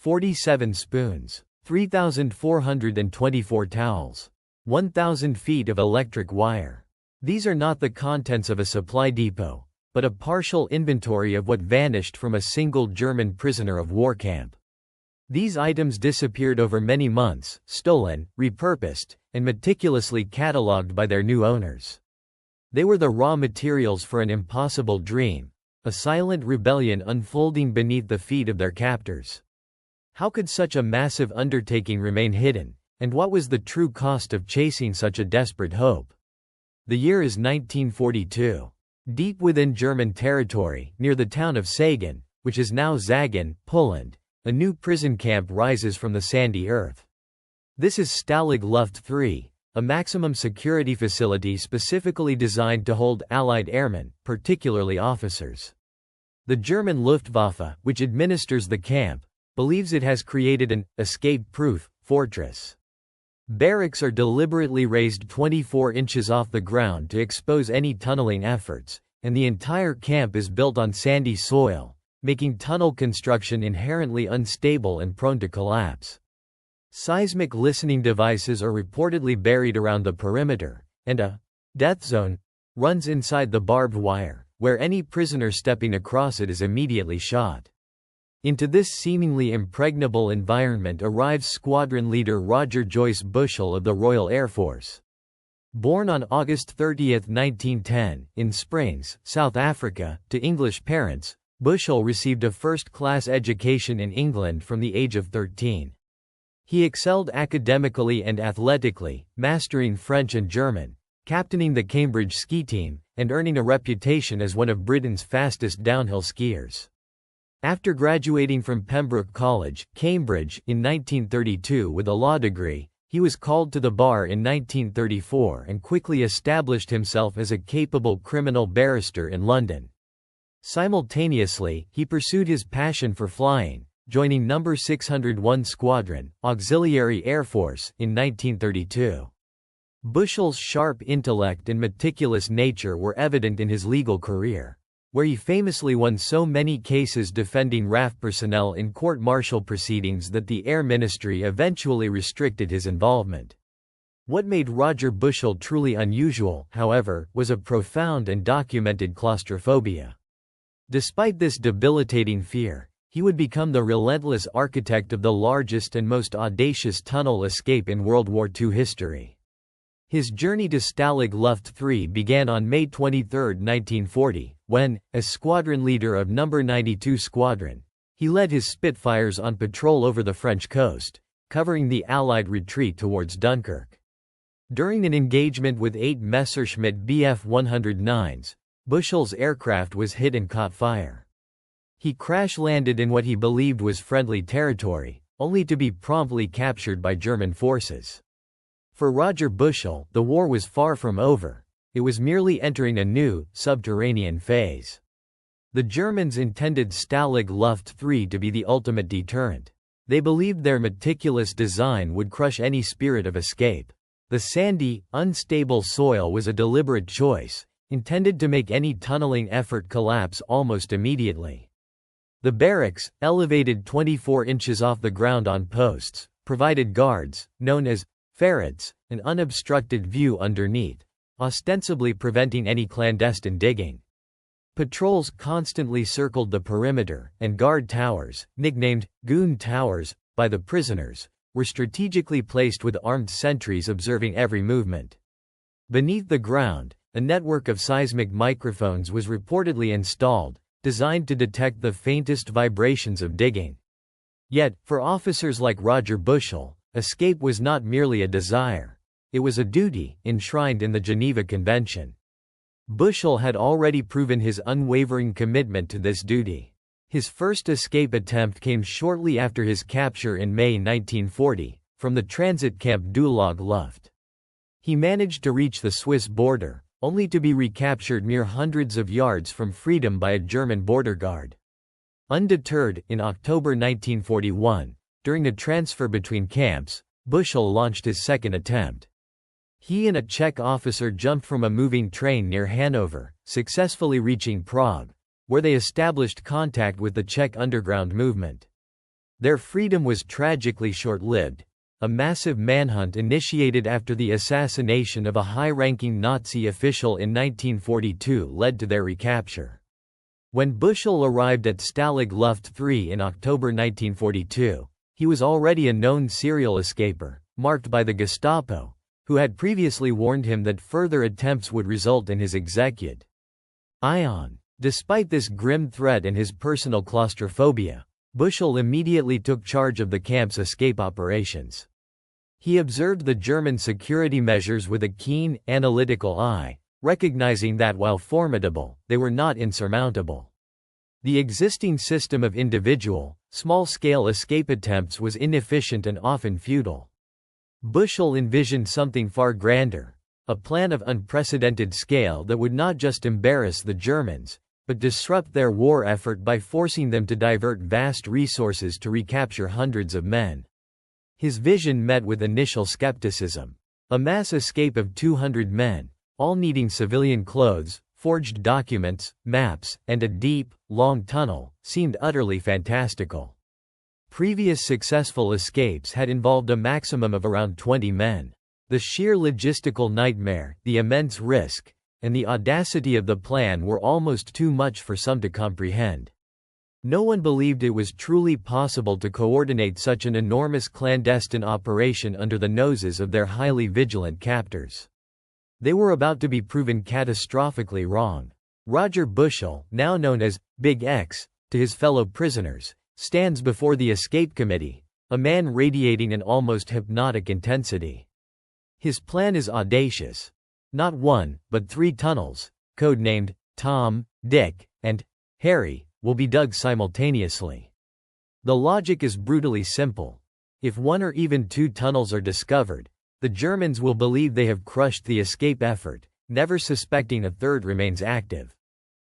47 spoons, 3,424 towels, 1,000 feet of electric wire. These are not the contents of a supply depot, but a partial inventory of what vanished from a single German prisoner of war camp. These items disappeared over many months, stolen, repurposed, and meticulously catalogued by their new owners. They were the raw materials for an impossible dream, a silent rebellion unfolding beneath the feet of their captors. How could such a massive undertaking remain hidden, and what was the true cost of chasing such a desperate hope? The year is 1942. Deep within German territory, near the town of Sagan, which is now Zagan, Poland, a new prison camp rises from the sandy earth. This is Stalag Luft III, a maximum security facility specifically designed to hold Allied airmen, particularly officers. The German Luftwaffe, which administers the camp, believes it has created an escape-proof fortress. Barracks are deliberately raised 24 inches off the ground to expose any tunneling efforts, and the entire camp is built on sandy soil, making tunnel construction inherently unstable and prone to collapse. Seismic listening devices are reportedly buried around the perimeter, and a death zone runs inside the barbed wire, where any prisoner stepping across it is immediately shot. Into this seemingly impregnable environment arrives squadron leader Roger Joyce Bushell of the Royal Air Force. Born on August 30, 1910, in Springs, South Africa, to English parents, Bushell received a first-class education in England from the age of 13. He excelled academically and athletically, mastering French and German, captaining the Cambridge ski team, and earning a reputation as one of Britain's fastest downhill skiers. After graduating from Pembroke College, Cambridge, in 1932 with a law degree, he was called to the bar in 1934 and quickly established himself as a capable criminal barrister in London. Simultaneously, he pursued his passion for flying, joining No. 601 Squadron, Auxiliary Air Force, in 1932. Bushell's sharp intellect and meticulous nature were evident in his legal career, where he famously won so many cases defending RAF personnel in court-martial proceedings that the Air Ministry eventually restricted his involvement. What made Roger Bushell truly unusual, however, was a profound and documented claustrophobia. Despite this debilitating fear, he would become the relentless architect of the largest and most audacious tunnel escape in World War II history. His journey to Stalag Luft III began on May 23, 1940, when, as squadron leader of No. 92 Squadron, he led his Spitfires on patrol over the French coast, covering the Allied retreat towards Dunkirk. During an engagement with 8 Messerschmitt Bf 109s, Bushell's aircraft was hit and caught fire. He crash-landed in what he believed was friendly territory, only to be promptly captured by German forces. For Roger Bushell, the war was far from over. It was merely entering a new, subterranean phase. The Germans intended Stalag Luft III to be the ultimate deterrent. They believed their meticulous design would crush any spirit of escape. The sandy, unstable soil was a deliberate choice, intended to make any tunneling effort collapse almost immediately. The barracks, elevated 24 inches off the ground on posts, provided guards, known as ferrets, an unobstructed view underneath, ostensibly preventing any clandestine digging. Patrols constantly circled the perimeter, and guard towers, nicknamed goon towers by the prisoners, were strategically placed with armed sentries observing every movement. Beneath the ground, a network of seismic microphones was reportedly installed, designed to detect the faintest vibrations of digging. Yet, for officers like Roger Bushell, escape was not merely a desire. It was a duty, enshrined in the Geneva Convention. Bushell had already proven his unwavering commitment to this duty. His first escape attempt came shortly after his capture in May 1940, from the transit camp Stalag Luft. He managed to reach the Swiss border, only to be recaptured mere hundreds of yards from freedom by a German border guard. Undeterred, in October 1941, during a transfer between camps, Bushell launched his second attempt. He and a Czech officer jumped from a moving train near Hanover, successfully reaching Prague, where they established contact with the Czech underground movement. Their freedom was tragically short-lived. A massive manhunt initiated after the assassination of a high-ranking Nazi official in 1942 led to their recapture. When Bushell arrived at Stalag Luft 3 in October 1942, he was already a known serial escaper, marked by the Gestapo, who had previously warned him that further attempts would result in his execution. Despite this grim threat and his personal claustrophobia, Bushell immediately took charge of the camp's escape operations. He observed the German security measures with a keen, analytical eye, recognizing that while formidable, they were not insurmountable. The existing system of individual, small-scale escape attempts was inefficient and often futile. Bushell envisioned something far grander, a plan of unprecedented scale that would not just embarrass the Germans, but disrupt their war effort by forcing them to divert vast resources to recapture hundreds of men. His vision met with initial skepticism. A mass escape of 200 men, all needing civilian clothes, forged documents, maps, and a deep, long tunnel, seemed utterly fantastical. Previous successful escapes had involved a maximum of around 20 men. The sheer logistical nightmare, the immense risk, and the audacity of the plan were almost too much for some to comprehend. No one believed it was truly possible to coordinate such an enormous clandestine operation under the noses of their highly vigilant captors. They were about to be proven catastrophically wrong. Roger Bushell, now known as Big X, to his fellow prisoners, stands before the escape committee, a man radiating an almost hypnotic intensity. His plan is audacious. Not one, but 3 tunnels, codenamed Tom, Dick, and Harry, will be dug simultaneously. The logic is brutally simple. If 1 or even 2 tunnels are discovered, the Germans will believe they have crushed the escape effort, never suspecting a third remains active.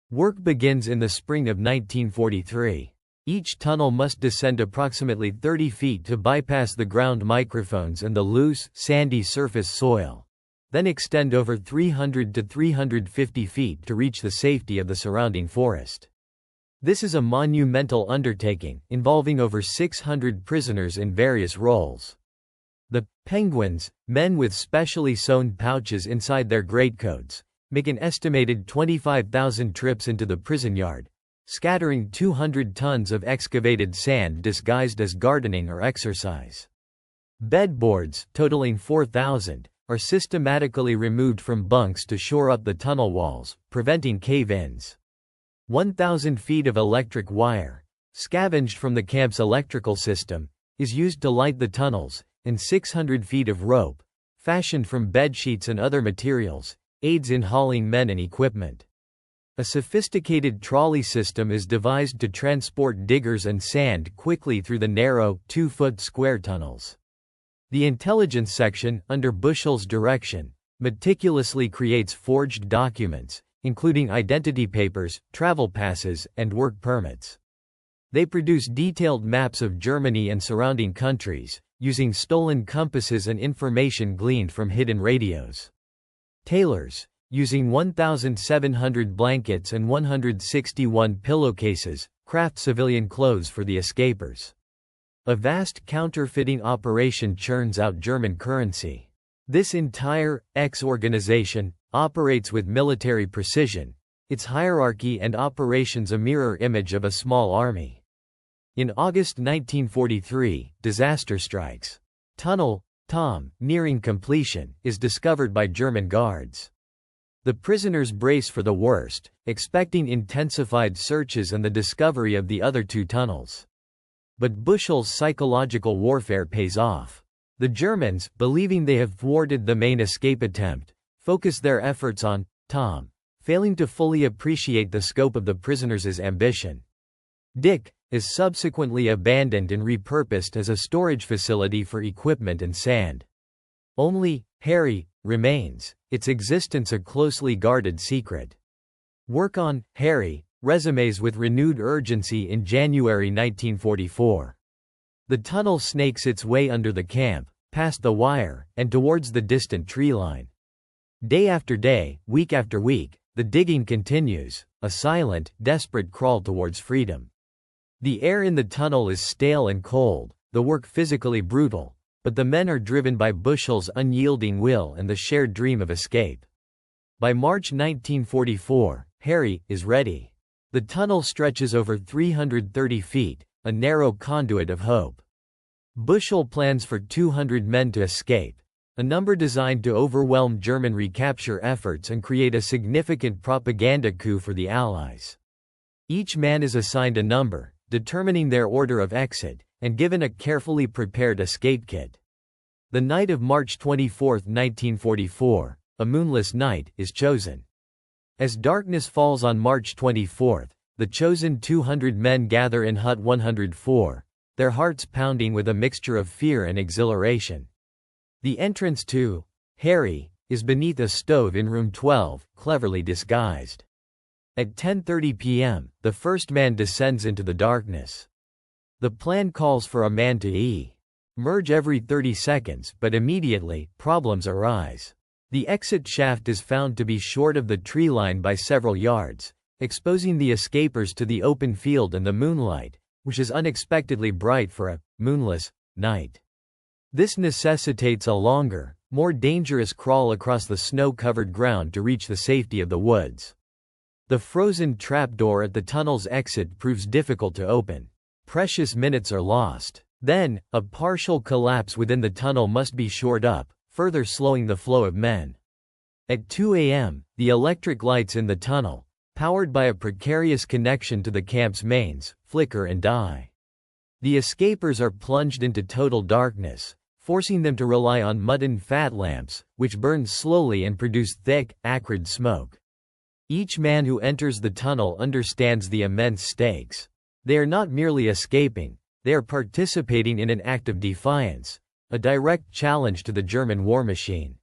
Work begins in the spring of 1943. Each tunnel must descend approximately 30 feet to bypass the ground microphones and the loose, sandy surface soil, then extend over 300 to 350 feet to reach the safety of the surrounding forest. This is a monumental undertaking, involving over 600 prisoners in various roles. The penguins, men with specially sewn pouches inside their greatcoats, make an estimated 25,000 trips into the prison yard, scattering 200 tons of excavated sand disguised as gardening or exercise. Bedboards, totaling 4,000, are systematically removed from bunks to shore up the tunnel walls, preventing cave-ins. 1,000 feet of electric wire, scavenged from the camp's electrical system, is used to light the tunnels, and 600 feet of rope, fashioned from bedsheets and other materials, aids in hauling men and equipment. A sophisticated trolley system is devised to transport diggers and sand quickly through the narrow, 2-foot square tunnels. The intelligence section, under Bushell's direction, meticulously creates forged documents, including identity papers, travel passes, and work permits. They produce detailed maps of Germany and surrounding countries, using stolen compasses and information gleaned from hidden radios. Tailors, using 1,700 blankets and 161 pillowcases, craft civilian clothes for the escapers. A vast counterfeiting operation churns out German currency. This entire X organization operates with military precision, its hierarchy and operations a mirror image of a small army. In August 1943, disaster strikes. Tunnel Tom, nearing completion, is discovered by German guards. The prisoners brace for the worst, expecting intensified searches and the discovery of the other 2 tunnels. But Bushell's psychological warfare pays off. The Germans, believing they have thwarted the main escape attempt, focus their efforts on Tom, failing to fully appreciate the scope of the prisoners' ambition. Dick is subsequently abandoned and repurposed as a storage facility for equipment and sand. Only Harry remains, its existence a closely guarded secret. Work on Harry resumes with renewed urgency in January 1944. The tunnel snakes its way under the camp, past the wire, and towards the distant tree line. Day after day, week after week, the digging continues, a silent, desperate crawl towards freedom. The air in the tunnel is stale and cold, the work physically brutal, but the men are driven by Bushell's unyielding will and the shared dream of escape. By March 1944, Harry is ready. The tunnel stretches over 330 feet, a narrow conduit of hope. Bushell plans for 200 men to escape, a number designed to overwhelm German recapture efforts and create a significant propaganda coup for the Allies. Each man is assigned a number, determining their order of exit, and given a carefully prepared escape kit. The night of March 24, 1944, a moonless night, is chosen. As darkness falls on March 24, the chosen 200 men gather in Hut 104, their hearts pounding with a mixture of fear and exhilaration. The entrance to Harry is beneath a stove in room 12, cleverly disguised. At 10:30 p.m., the first man descends into the darkness. The plan calls for a man to emerge every 30 seconds, but immediately, problems arise. The exit shaft is found to be short of the tree line by several yards, exposing the escapers to the open field and the moonlight, which is unexpectedly bright for a moonless night. This necessitates a longer, more dangerous crawl across the snow-covered ground to reach the safety of the woods. The frozen trapdoor at the tunnel's exit proves difficult to open. Precious minutes are lost. Then, a partial collapse within the tunnel must be shored up, further slowing the flow of men. At 2 a.m., the electric lights in the tunnel, powered by a precarious connection to the camp's mains, flicker and die. The escapers are plunged into total darkness, forcing them to rely on mud fat lamps, which burn slowly and produce thick, acrid smoke. Each man who enters the tunnel understands the immense stakes. They are not merely escaping, they are participating in an act of defiance, a direct challenge to the German war machine.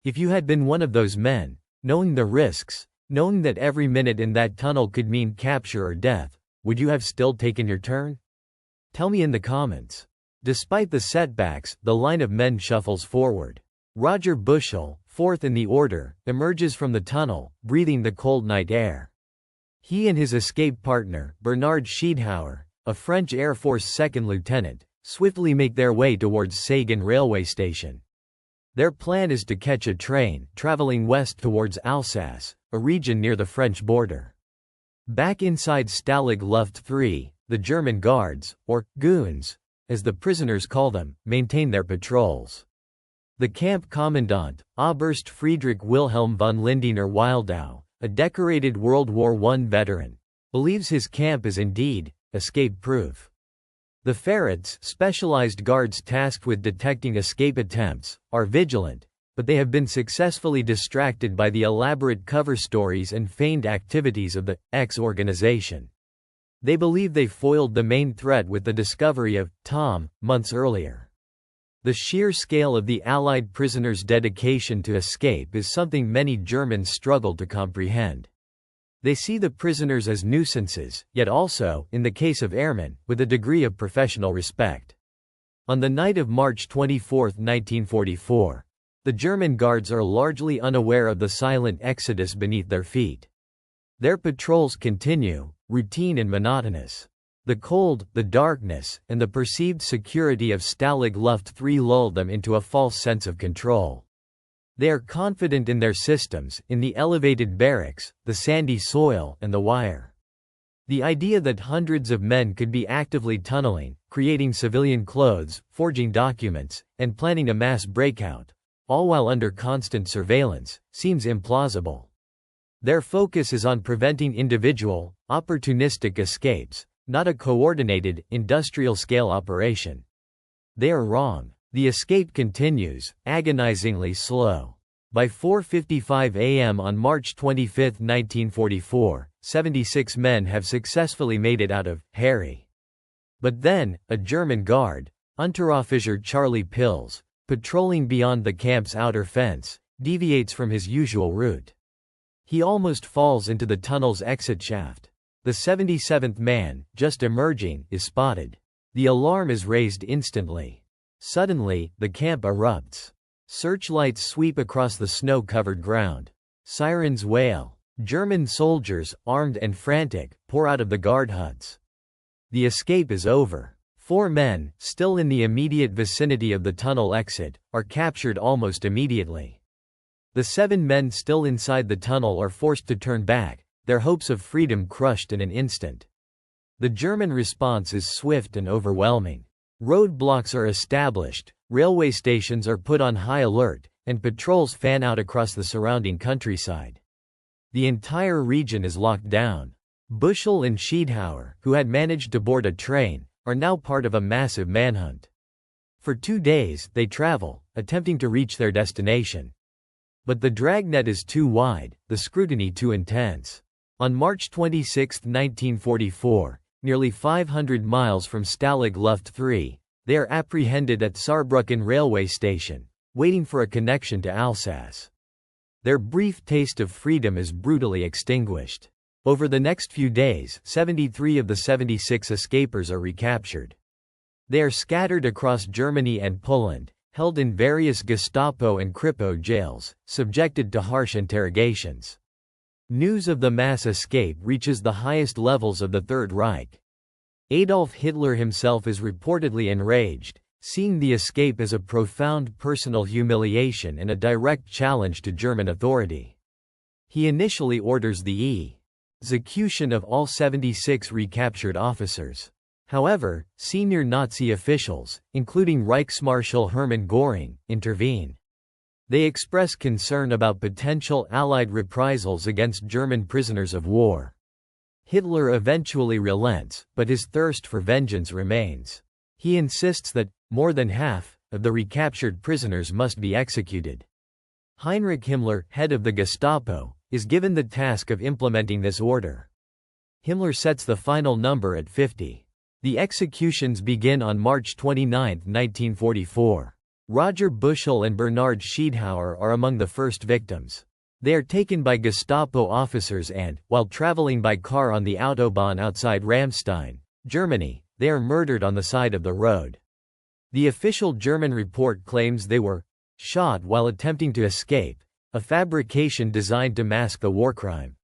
If you had been one of those men, knowing the risks, knowing that every minute in that tunnel could mean capture or death, would you have still taken your turn? Tell me in the comments. Despite the setbacks, the line of men shuffles forward. Roger Bushell, fourth in the order, emerges from the tunnel, breathing the cold night air. He and his escape partner, Bernard Schiedhauer, a French Air Force second lieutenant, swiftly make their way towards Sagan railway station. Their plan is to catch a train, traveling west towards Alsace, a region near the French border. Back inside Stalag Luft 3, the German guards, or goons, as the prisoners call them, maintain their patrols. The camp commandant, Oberst Friedrich Wilhelm von Lindener-Wildau, a decorated World War I veteran, believes his camp is indeed escape-proof. The ferrets, specialized guards tasked with detecting escape attempts, are vigilant, but they have been successfully distracted by the elaborate cover stories and feigned activities of the X organization. They believe they foiled the main threat with the discovery of Tom months earlier. The sheer scale of the Allied prisoners' dedication to escape is something many Germans struggle to comprehend. They see the prisoners as nuisances, yet also, in the case of airmen, with a degree of professional respect. On the night of March 24, 1944, the German guards are largely unaware of the silent exodus beneath their feet. Their patrols continue, routine and monotonous. The cold, the darkness, and the perceived security of Stalag Luft 3 lull them into a false sense of control. They are confident in their systems, in the elevated barracks, the sandy soil, and the wire. The idea that hundreds of men could be actively tunneling, creating civilian clothes, forging documents, and planning a mass breakout, all while under constant surveillance, seems implausible. Their focus is on preventing individual, opportunistic escapes, not a coordinated, industrial-scale operation. They are wrong. The escape continues, agonizingly slow. By 4:55 a.m. on March 25, 1944, 76 men have successfully made it out of Harry. But then, a German guard, Unteroffizier Charlie Pills, patrolling beyond the camp's outer fence, deviates from his usual route. He almost falls into the tunnel's exit shaft. The 77th man, just emerging, is spotted. The alarm is raised instantly. Suddenly, the camp erupts. Searchlights sweep across the snow-covered ground. Sirens wail. German soldiers, armed and frantic, pour out of the guard huts. The escape is over. 4 men, still in the immediate vicinity of the tunnel exit, are captured almost immediately. The 7 men still inside the tunnel are forced to turn back, their hopes of freedom crushed in an instant. The German response is swift and overwhelming. Roadblocks are established, railway stations are put on high alert, and patrols fan out across the surrounding countryside. The entire region is locked down. Bushell and Schiedhauer, who had managed to board a train, are now part of a massive manhunt. For 2 days, they travel, attempting to reach their destination. But the dragnet is too wide, the scrutiny too intense. On March 26, 1944, nearly 500 miles from Stalag Luft 3, they are apprehended at Saarbrücken railway station, waiting for a connection to Alsace. Their brief taste of freedom is brutally extinguished. Over the next few days, 73 of the 76 escapers are recaptured. They are scattered across Germany and Poland, held in various Gestapo and Kripo jails, subjected to harsh interrogations. News of the mass escape reaches the highest levels of the Third Reich. Adolf Hitler himself is reportedly enraged, seeing the escape as a profound personal humiliation and a direct challenge to German authority. He initially orders the execution of all 76 recaptured officers. However, senior Nazi officials, including Reichsmarschall Hermann Göring, intervene. They express concern about potential Allied reprisals against German prisoners of war. Hitler eventually relents, but his thirst for vengeance remains. He insists that more than half of the recaptured prisoners must be executed. Heinrich Himmler, head of the Gestapo, is given the task of implementing this order. Himmler sets the final number at 50. The executions begin on March 29, 1944. Roger Bushell and Bernhard Schiedhauer are among the first victims. They are taken by Gestapo officers and, while traveling by car on the Autobahn outside Ramstein, Germany, they are murdered on the side of the road. The official German report claims they were shot while attempting to escape, a fabrication designed to mask the war crime.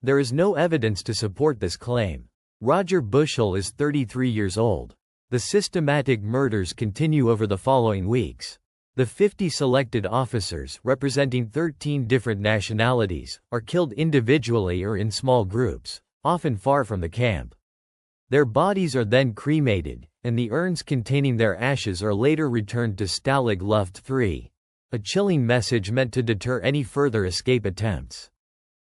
There is no evidence to support this claim. Roger Bushell is 33 years old. The systematic murders continue over the following weeks. The 50 selected officers, representing 13 different nationalities, are killed individually or in small groups, often far from the camp. Their bodies are then cremated, and the urns containing their ashes are later returned to Stalag Luft 3, a chilling message meant to deter any further escape attempts.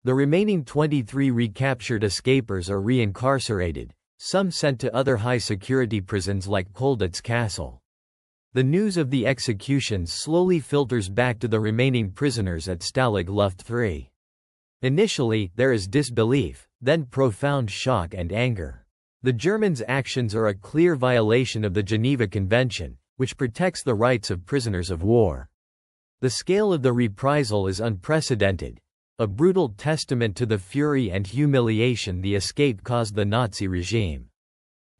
The remaining 23 recaptured escapers are re-incarcerated, some sent to other high-security prisons like Colditz Castle. The news of the executions slowly filters back to the remaining prisoners at Stalag Luft 3. Initially, there is disbelief, then profound shock and anger. The Germans' actions are a clear violation of the Geneva Convention, which protects the rights of prisoners of war. The scale of the reprisal is unprecedented, a brutal testament to the fury and humiliation the escape caused the Nazi regime.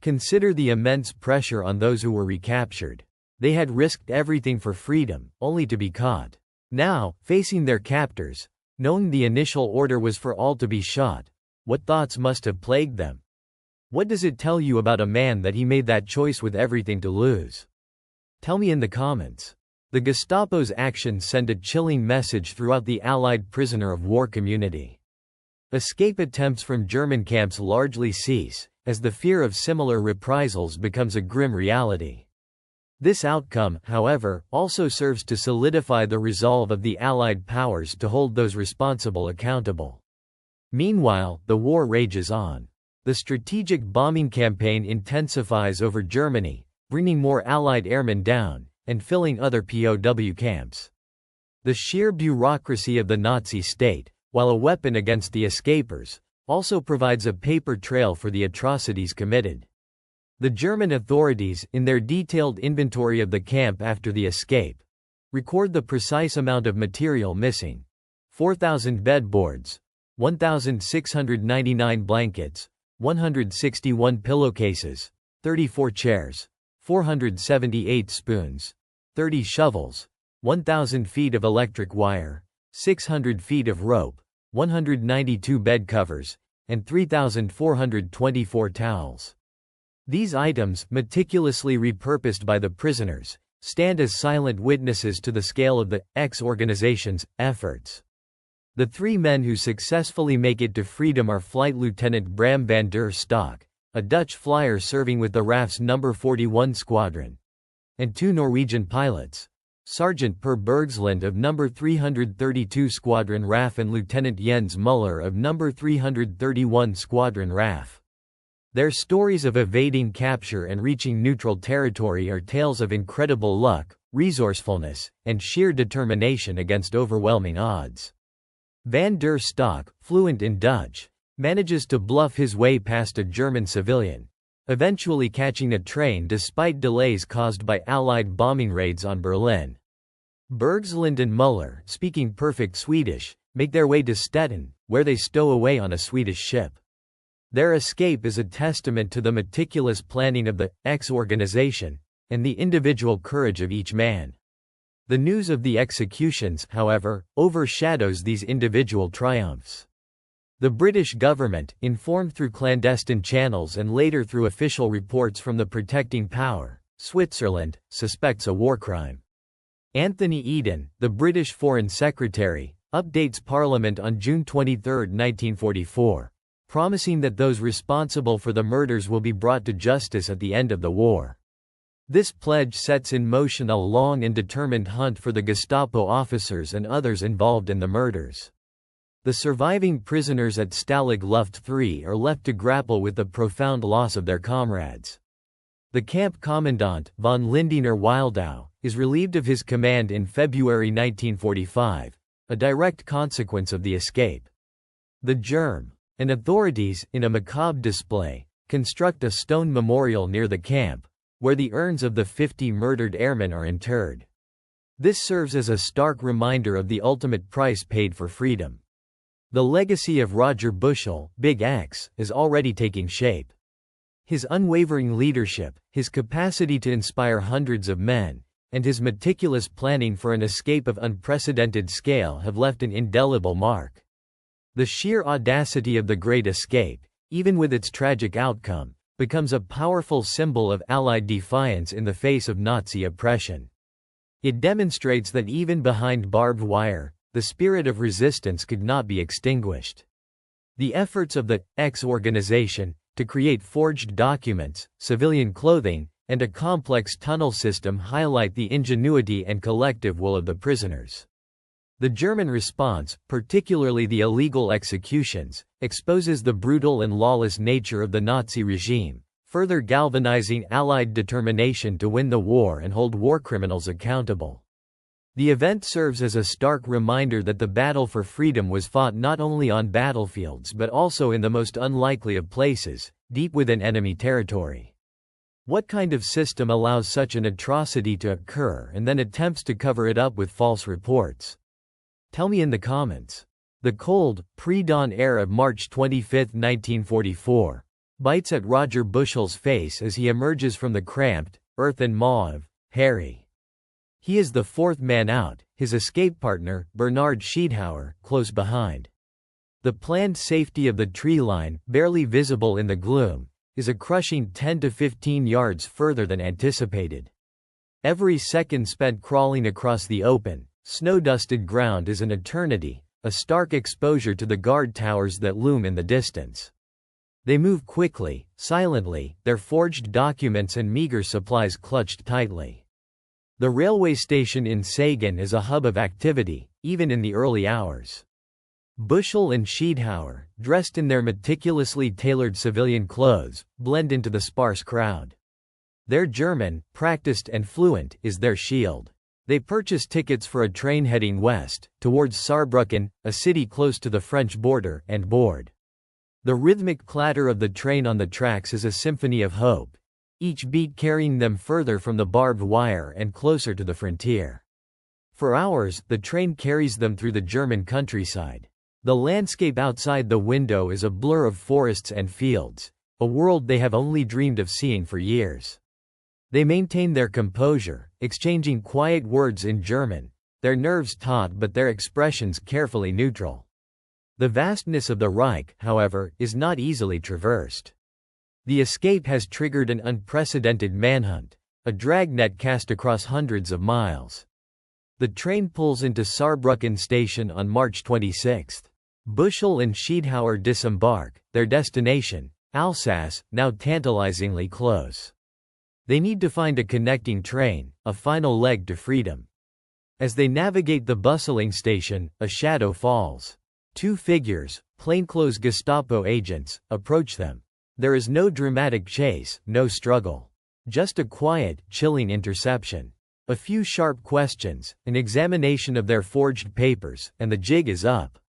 Consider the immense pressure on those who were recaptured. They had risked everything for freedom, only to be caught. Now, facing their captors, knowing the initial order was for all to be shot, what thoughts must have plagued them? What does it tell you about a man that he made that choice with everything to lose? Tell me in the comments. The Gestapo's actions send a chilling message throughout the Allied prisoner of war community. Escape attempts from German camps largely cease, as the fear of similar reprisals becomes a grim reality. This outcome, however, also serves to solidify the resolve of the Allied powers to hold those responsible accountable. Meanwhile, the war rages on. The strategic bombing campaign intensifies over Germany, bringing more Allied airmen down, and filling other POW camps. The sheer bureaucracy of the Nazi state, while a weapon against the escapers, also provides a paper trail for the atrocities committed. The German authorities, in their detailed inventory of the camp after the escape, record the precise amount of material missing: 4,000 bedboards, 1,699 blankets, 161 pillowcases, 34 chairs, 478 spoons, 30 shovels, 1,000 feet of electric wire, 600 feet of rope, 192 bed covers, and 3,424 towels. These items, meticulously repurposed by the prisoners, stand as silent witnesses to the scale of the X organization's efforts. The three men who successfully make it to freedom are Flight Lieutenant Bram van der Stok, a Dutch flyer serving with the RAF's No. 41 Squadron, and two Norwegian pilots, Sergeant Per Bergsland of No. 332 Squadron RAF and Lieutenant Jens Muller of No. 331 Squadron RAF. Their stories of evading capture and reaching neutral territory are tales of incredible luck, resourcefulness, and sheer determination against overwhelming odds. Van der Stok, fluent in Dutch, manages to bluff his way past a German civilian, eventually catching a train despite delays caused by Allied bombing raids on Berlin. Bergsland and Muller, speaking perfect Swedish, make their way to Stettin, where they stow away on a Swedish ship. Their escape is a testament to the meticulous planning of the X organization, and the individual courage of each man. The news of the executions, however, overshadows these individual triumphs. The British government, informed through clandestine channels and later through official reports from the protecting power, Switzerland, suspects a war crime. Anthony Eden, the British Foreign Secretary, updates Parliament on June 23, 1944, promising that those responsible for the murders will be brought to justice at the end of the war. This pledge sets in motion a long and determined hunt for the Gestapo officers and others involved in the murders. The surviving prisoners at Stalag Luft 3 are left to grapple with the profound loss of their comrades. The camp commandant, von Lindener Wildau, is relieved of his command in February 1945, a direct consequence of the escape. The Germ and authorities, in a macabre display, construct a stone memorial near the camp, where the urns of the 50 murdered airmen are interred. This serves as a stark reminder of the ultimate price paid for freedom. The legacy of Roger Bushell, Big X, is already taking shape. His unwavering leadership, his capacity to inspire hundreds of men, and his meticulous planning for an escape of unprecedented scale have left an indelible mark. The sheer audacity of the Great Escape, even with its tragic outcome, becomes a powerful symbol of Allied defiance in the face of Nazi oppression. It demonstrates that even behind barbed wire, the spirit of resistance could not be extinguished. The efforts of the X organization to create forged documents, civilian clothing, and a complex tunnel system highlight the ingenuity and collective will of the prisoners. The German response, particularly the illegal executions, exposes the brutal and lawless nature of the Nazi regime, further galvanizing Allied determination to win the war and hold war criminals accountable. The event serves as a stark reminder that the battle for freedom was fought not only on battlefields but also in the most unlikely of places, deep within enemy territory. What kind of system allows such an atrocity to occur and then attempts to cover it up with false reports? Tell me in the comments. The cold, pre-dawn air of March 25, 1944, bites at Roger Bushell's face as he emerges from the cramped, earthen maw of Harry. He is the fourth man out, his escape partner, Bernard Schiedhauer, close behind. The planned safety of the tree line, barely visible in the gloom, is a crushing 10 to 15 yards further than anticipated. Every second spent crawling across the open, snow-dusted ground is an eternity, a stark exposure to the guard towers that loom in the distance. They move quickly, silently, their forged documents and meager supplies clutched tightly. The railway station in Sagan is a hub of activity, even in the early hours. Bushell and Schiedhauer, dressed in their meticulously tailored civilian clothes, blend into the sparse crowd. Their German, practiced and fluent, is their shield. They purchase tickets for a train heading west, towards Saarbrücken, a city close to the French border, and board. The rhythmic clatter of the train on the tracks is a symphony of hope, each beat carrying them further from the barbed wire and closer to the frontier. For hours, the train carries them through the German countryside. The landscape outside the window is a blur of forests and fields, a world they have only dreamed of seeing for years. They maintain their composure, exchanging quiet words in German, their nerves taut but their expressions carefully neutral. The vastness of the Reich, however, is not easily traversed. The escape has triggered an unprecedented manhunt, a dragnet cast across hundreds of miles. The train pulls into Saarbrücken station on March 26. Bushell and Schiedhauer disembark, their destination, Alsace, now tantalizingly close. They need to find a connecting train, a final leg to freedom. As they navigate the bustling station, a shadow falls. Two figures, plainclothes Gestapo agents, approach them. There is no dramatic chase, no struggle. Just a quiet, chilling interception. A few sharp questions, an examination of their forged papers, and the jig is up.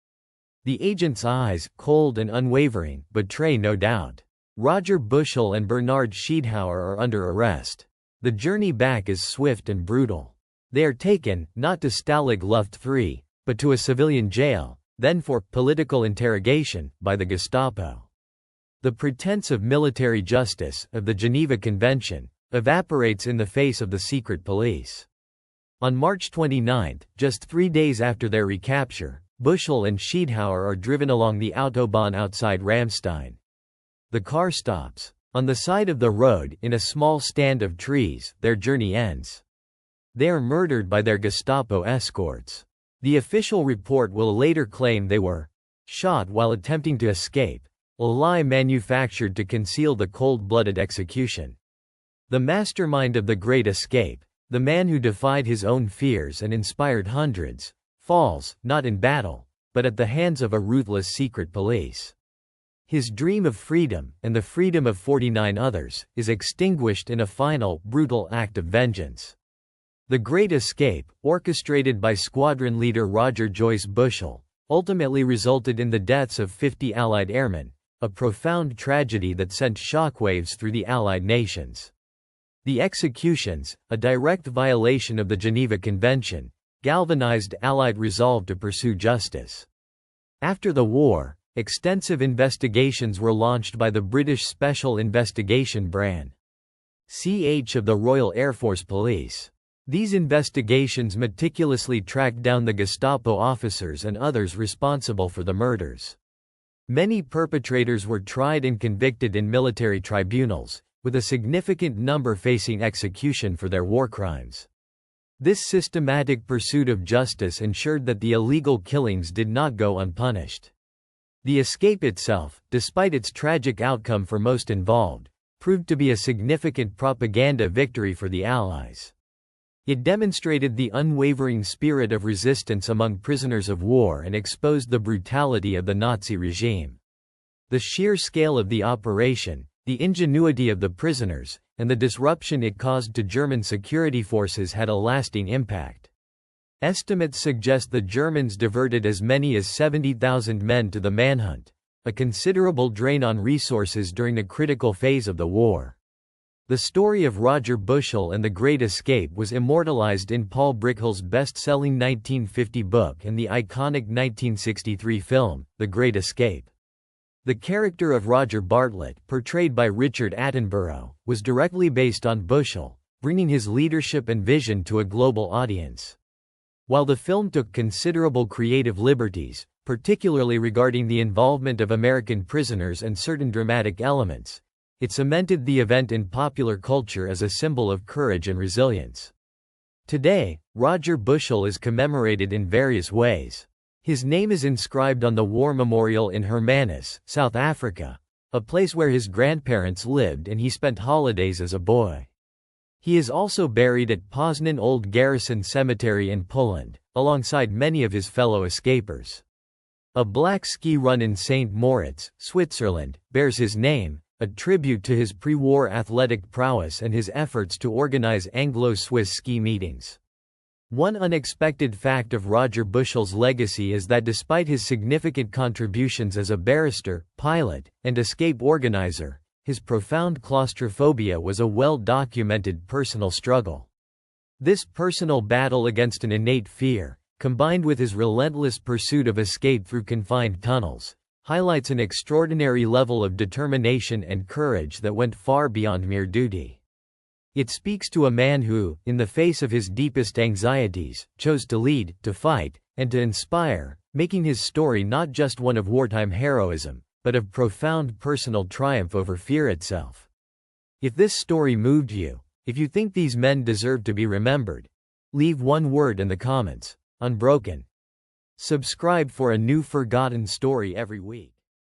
The agent's eyes, cold and unwavering, betray no doubt. Roger Bushell and Bernard Schiedhauer are under arrest. The journey back is swift and brutal. They are taken, not to Stalag Luft 3, but to a civilian jail, then for political interrogation, by the Gestapo. The pretense of military justice, of the Geneva Convention, evaporates in the face of the secret police. On March 29, just 3 days after their recapture, Bushell and Schiedhauer are driven along the Autobahn outside Ramstein. The car stops. On the side of the road, in a small stand of trees, their journey ends. They are murdered by their Gestapo escorts. The official report will later claim they were shot while attempting to escape, a lie manufactured to conceal the cold-blooded execution. The mastermind of the Great Escape, the man who defied his own fears and inspired hundreds, falls, not in battle, but at the hands of a ruthless secret police. His dream of freedom, and the freedom of 49 others, is extinguished in a final, brutal act of vengeance. The Great Escape, orchestrated by Squadron leader Roger Joyce Bushell, ultimately resulted in the deaths of 50 Allied airmen, a profound tragedy that sent shockwaves through the Allied nations. The executions, a direct violation of the Geneva Convention, galvanized Allied resolve to pursue justice. After the war, extensive investigations were launched by the British Special Investigation Branch of the Royal Air Force Police. These investigations meticulously tracked down the Gestapo officers and others responsible for the murders. Many perpetrators were tried and convicted in military tribunals, with a significant number facing execution for their war crimes. This systematic pursuit of justice ensured that the illegal killings did not go unpunished. The escape itself, despite its tragic outcome for most involved, proved to be a significant propaganda victory for the Allies. It demonstrated the unwavering spirit of resistance among prisoners of war and exposed the brutality of the Nazi regime. The sheer scale of the operation, the ingenuity of the prisoners, and the disruption it caused to German security forces had a lasting impact. Estimates suggest the Germans diverted as many as 70,000 men to the manhunt, a considerable drain on resources during the critical phase of the war. The story of Roger Bushell and the Great Escape was immortalized in Paul Brickill's best-selling 1950 book and the iconic 1963 film, The Great Escape. The character of Roger Bartlett, portrayed by Richard Attenborough, was directly based on Bushell, bringing his leadership and vision to a global audience. While the film took considerable creative liberties, particularly regarding the involvement of American prisoners and certain dramatic elements, it cemented the event in popular culture as a symbol of courage and resilience. Today, Roger Bushell is commemorated in various ways. His name is inscribed on the War Memorial in Hermanus, South Africa, a place where his grandparents lived and he spent holidays as a boy. He is also buried at Poznan Old Garrison Cemetery in Poland, alongside many of his fellow escapers. A black ski run in St. Moritz, Switzerland, bears his name, a tribute to his pre-war athletic prowess and his efforts to organize Anglo-Swiss ski meetings. One unexpected fact of Roger Bushell's legacy is that despite his significant contributions as a barrister, pilot, and escape organizer, his profound claustrophobia was a well-documented personal struggle. This personal battle against an innate fear, combined with his relentless pursuit of escape through confined tunnels, highlights an extraordinary level of determination and courage that went far beyond mere duty. It speaks to a man who, in the face of his deepest anxieties, chose to lead, to fight, and to inspire, making his story not just one of wartime heroism, but of profound personal triumph over fear itself. If this story moved you, if you think these men deserve to be remembered, leave one word in the comments: unbroken. Subscribe for a new forgotten story every week.